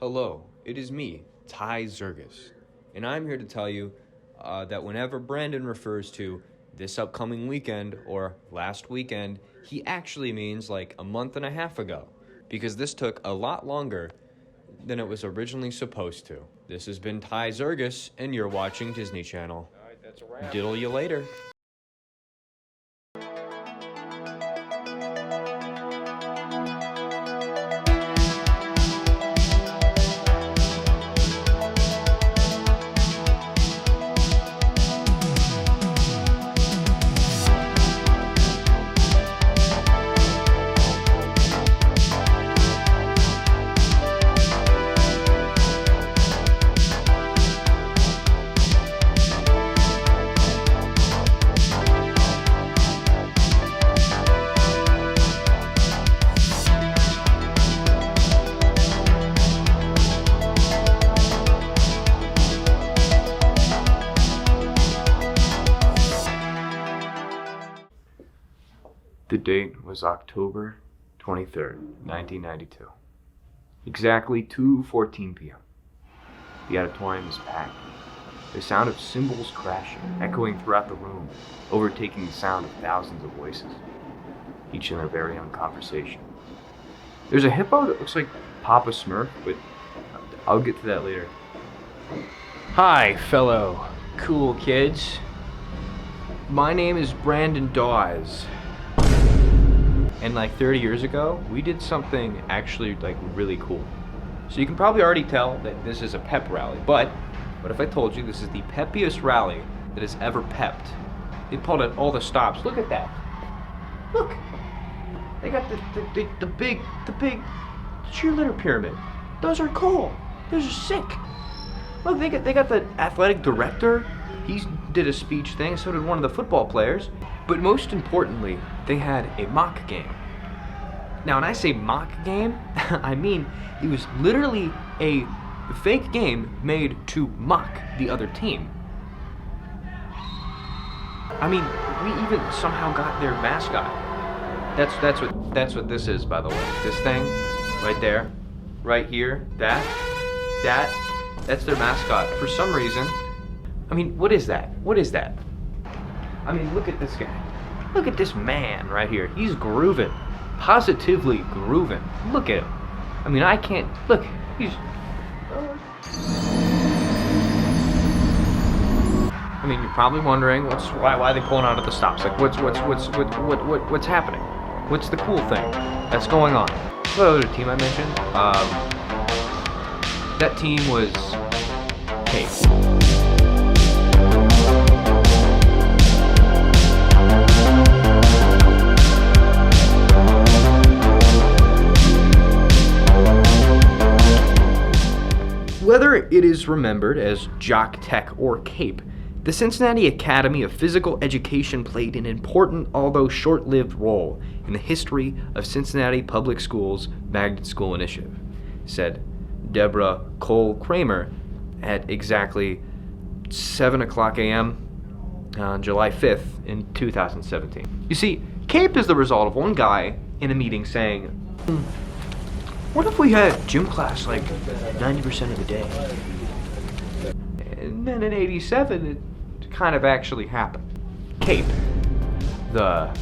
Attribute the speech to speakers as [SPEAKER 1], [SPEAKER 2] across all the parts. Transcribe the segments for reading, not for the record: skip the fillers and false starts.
[SPEAKER 1] Hello, it is me, Ty Zergus, and I'm here to tell you that whenever Brandon refers to this upcoming weekend or last weekend, he actually means like a month and a half ago, because this took a lot longer than it was originally supposed to. This has been Ty Zergus, and you're watching Disney Channel.
[SPEAKER 2] All right, that's a wrap.
[SPEAKER 1] Diddle you later. The date was October 23rd, 1992. Exactly 2:14 p.m. The auditorium is packed. The sound of cymbals crashing, echoing throughout the room, overtaking the sound of thousands of voices, each in their very own conversation. There's a hippo that looks like Papa Smurf, but I'll get to that later. Hi, fellow cool kids. My name is Brandon Dawes. And like 30 years ago, we did something actually like really cool. So you can probably already tell that this is a pep rally, but what if I told you this is the peppiest rally that has ever pepped? They pulled at all the stops. Look at that. Look. They got the big cheerleader pyramid. Those are cool. Those are sick. Look, they got the athletic director. He did a speech thing, so did one of the football players. But most importantly, they had a mock game. Now, when I say mock game, I mean it was literally a fake game made to mock the other team. I mean, we even somehow got their mascot. That's what this is, by the way. This thing, right there, right here, that's their mascot. For some reason, I mean, what is that? What is that? I mean, look at this guy. Look at this man right here. He's grooving. Positively grooving. Look at him. I mean, I can't. Look, he's. I mean, you're probably wondering why are they pulling out at the stops? Like, what's happening? What's the cool thing that's going on? What other team I mentioned? That team was Cape. Whether it is remembered as Jock Tech or Cape, the Cincinnati Academy of Physical Education played an important, although short-lived role in the history of Cincinnati Public Schools' Magnet School Initiative, said Deborah Cole Kramer at exactly 7 o'clock a.m. on July 5th in 2017. You see, Cape is the result of one guy in a meeting saying, what if we had gym class like 90% of the day? And then in 87, it kind of actually happened. Cape, the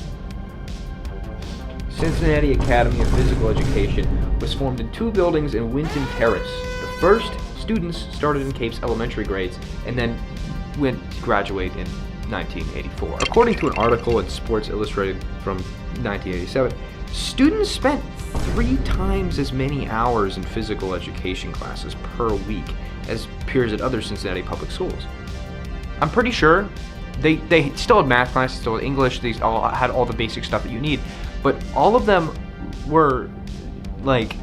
[SPEAKER 1] Cincinnati Academy of Physical Education, was formed in 2 buildings in Winton Terrace. The first students started in Cape's elementary grades and then went to graduate in 1984. According to an article in Sports Illustrated from 1987, students spent 3 times as many hours in physical education classes per week as peers at other Cincinnati public schools. I'm pretty sure they still had math classes, still had English, they all had all the basic stuff that you need, but all of them were like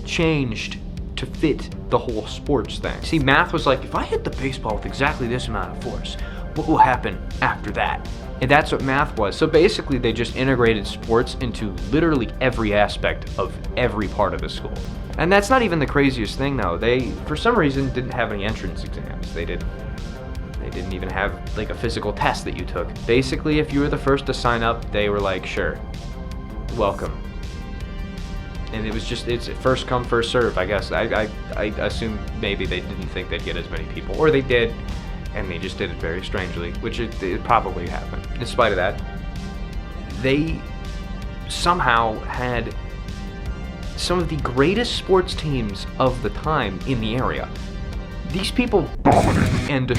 [SPEAKER 1] changed to fit the whole sports thing. See, math was like, if I hit the baseball with exactly this amount of force, what will happen after that? And that's what math was. So basically they just integrated sports into literally every aspect of every part of the school. And that's not even the craziest thing though. They, for some reason, didn't have any entrance exams. They didn't even have like a physical test that you took. Basically, if you were the first to sign up, they were like, sure, welcome. And it's first come, first serve, I guess. I assume maybe they didn't think they'd get as many people, or they did, and they just did it very strangely, which it probably happened. In spite of that, they somehow had some of the greatest sports teams of the time in the area. These people and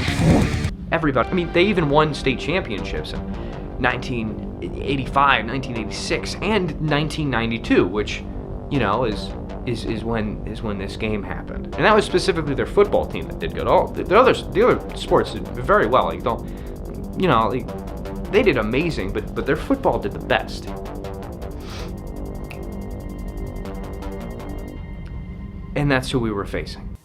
[SPEAKER 1] everybody. I mean, they even won state championships in 1985, 1986, and 1992, which, you know, is when this game happened. And that was specifically their football team that did good. All the other sports did very well. Like, they did amazing, but their football did the best. And that's who we were facing.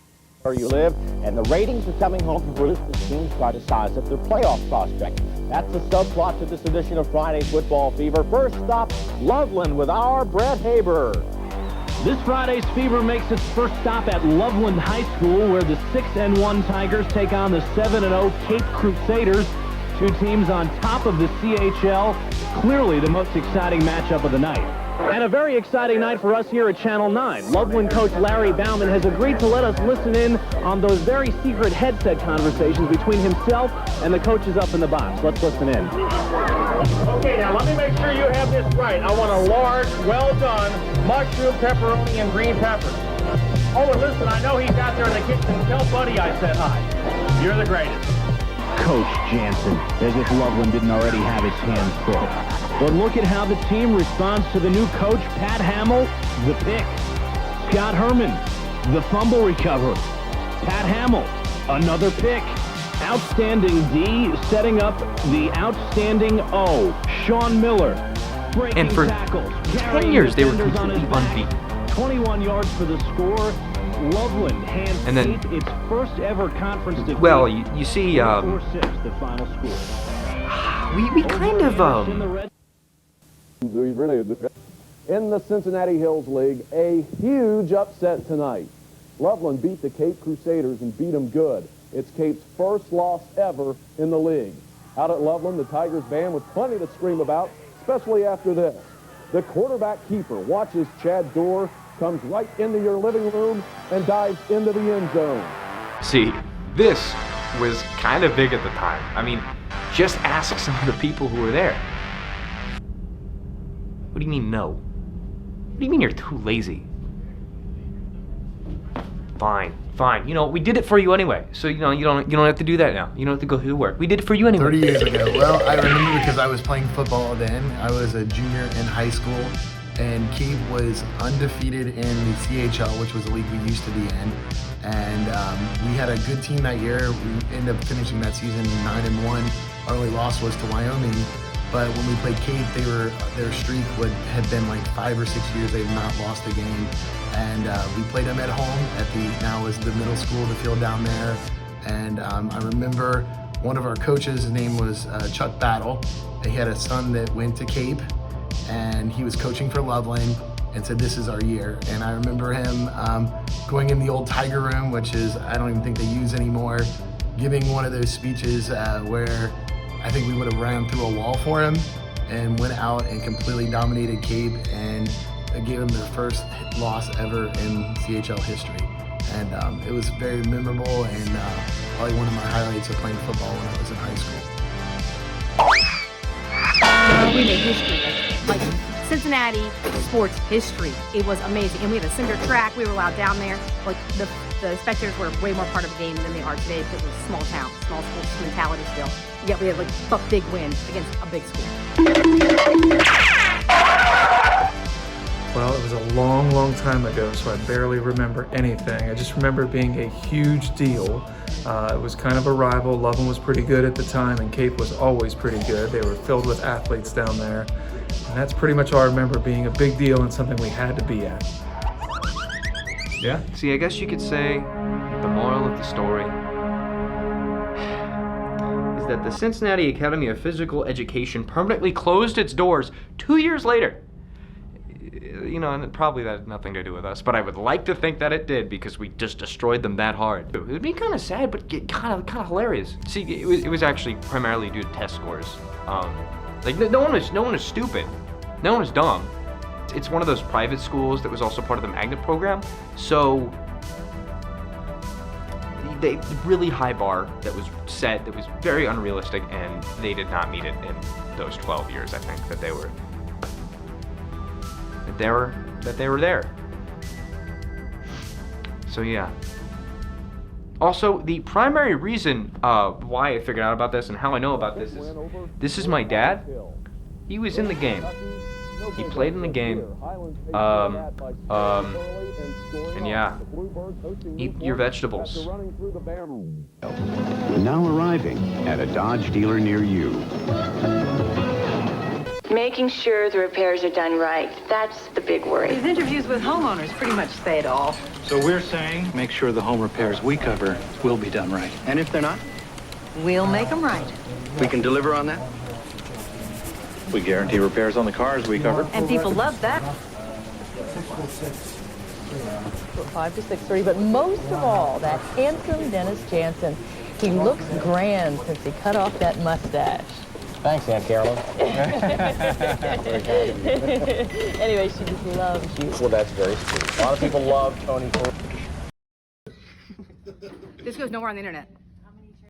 [SPEAKER 2] Where you live, and the ratings are coming home from Bruce as teams try to size up their playoff prospect. That's the subplot to this edition of Friday Football Fever. First stop, Loveland with our Brett Haber.
[SPEAKER 3] This Friday's Fever makes its first stop at Loveland High School, where the 6-1 Tigers take on the 7-0 Cape Crusaders. Two teams on top of the CHL. Clearly the most exciting matchup of the night. And a very exciting night for us here at Channel 9. Loveland coach Larry Bauman has agreed to let us listen in on those very secret headset conversations between himself and the coaches up in the box. Let's listen in.
[SPEAKER 4] Okay, now let me make sure you have this right. I want a large, well-done mushroom, pepperoni, and green peppers. Oh, and listen, I know he's out there in the kitchen. Tell Buddy I said hi. You're the greatest.
[SPEAKER 3] Coach Jansen, as if Loveland didn't already have his hands full. But look at how the team responds to the new coach, Pat Hamill, the pick. Scott Herman, the fumble recovery. Pat Hamill, another pick. Outstanding D, setting up the outstanding O. Sean Miller, breaking
[SPEAKER 1] And for
[SPEAKER 3] tackles.
[SPEAKER 1] 10 years, they were completely unbeaten.
[SPEAKER 3] 21 yards for the score. Loveland hands
[SPEAKER 1] And then-
[SPEAKER 3] Cape its first ever conference defeat.
[SPEAKER 1] Well, you see,
[SPEAKER 3] 4-6, the final score.
[SPEAKER 1] we kind of,
[SPEAKER 5] In the Cincinnati Hills League, a huge upset tonight. Loveland beat the Cape Crusaders and beat them good. It's Cape's first loss ever in the league. Out at Loveland, the Tigers band with plenty to scream about, especially after this. The quarterback keeper watches Chad Dorr, comes right into your living room and dives into the end zone.
[SPEAKER 1] see, this was kind of big at the time. I mean, just ask some of the people who were there. What do you mean, no? What do you mean you're too lazy? Fine. You know, we did it for you anyway. So, you know, you don't have to do that now. You don't have to go through the work. We did it for you anyway.
[SPEAKER 6] 30 years ago. Well, I remember because I was playing football then. I was a junior in high school, and Cape was undefeated in the CHL, which was the league we used to be in. And we had a good team that year. We ended up finishing that season 9-1. Our only loss was to Wyoming. But when we played Cape, their streak had been like 5 or 6 years. They had not lost a game. And we played them at home at now is the middle school, the field down there. And I remember one of our coaches, his name was Chuck Battle. He had a son that went to Cape, and he was coaching for Loveland and said, "This is our year." And I remember him going in the old Tiger Room, which is, I don't even think they use anymore, giving one of those speeches where I think we would have ran through a wall for him, and went out and completely dominated Cape and gave them their first loss ever in CHL history. And it was very memorable, and probably one of my highlights of playing football when I was in high school.
[SPEAKER 7] We made history, like Cincinnati sports history. It was amazing, and we had a cinder track. We were allowed down there. Like the spectators were way more part of the game than they are today because it was a small town, small school mentality still. Yet we had like a big win against a big school.
[SPEAKER 8] Well, it was a long, long time ago, so I barely remember anything. I just remember it being a huge deal. It was kind of a rival. Loveland was pretty good at the time, and Cape was always pretty good. They were filled with athletes down there. And that's pretty much all I remember, being a big deal and something we had to be at.
[SPEAKER 1] Yeah. See, I guess you could say the moral of the story is that the Cincinnati Academy of Physical Education permanently closed its doors 2 years later. You know, and probably that had nothing to do with us, but I would like to think that it did, because we just destroyed them that hard. It would be kind of sad, but kind of hilarious. See, it was actually primarily due to test scores. Like no one was stupid, no one was dumb. It's one of those private schools that was also part of the magnet program, so they really high bar that was set, that was very unrealistic, and they did not meet it in those 12 years. I think that they were there. So yeah. Also, the primary reason why I figured out about this and how I know about this is my dad. He was in the game. He played in the game. And yeah, eat your vegetables.
[SPEAKER 9] Now arriving at a Dodge dealer near you.
[SPEAKER 10] Making sure the repairs are done right. That's the big worry.
[SPEAKER 11] These interviews with homeowners pretty much say it all.
[SPEAKER 12] So we're saying make sure the home repairs we cover will be done right.
[SPEAKER 9] And if they're not,
[SPEAKER 11] We'll make them right.
[SPEAKER 9] we can deliver on that?
[SPEAKER 12] We guarantee repairs on the cars we cover.
[SPEAKER 11] And people love that.
[SPEAKER 13] 5 to 6:30, but most of all, that handsome Dennis Jansen. He looks grand since he cut off that mustache.
[SPEAKER 2] Thanks, Aunt Carolyn.
[SPEAKER 13] Anyway, she just loves you.
[SPEAKER 2] Well, that's very sweet. A lot of people love Tony.
[SPEAKER 7] This goes nowhere on the internet.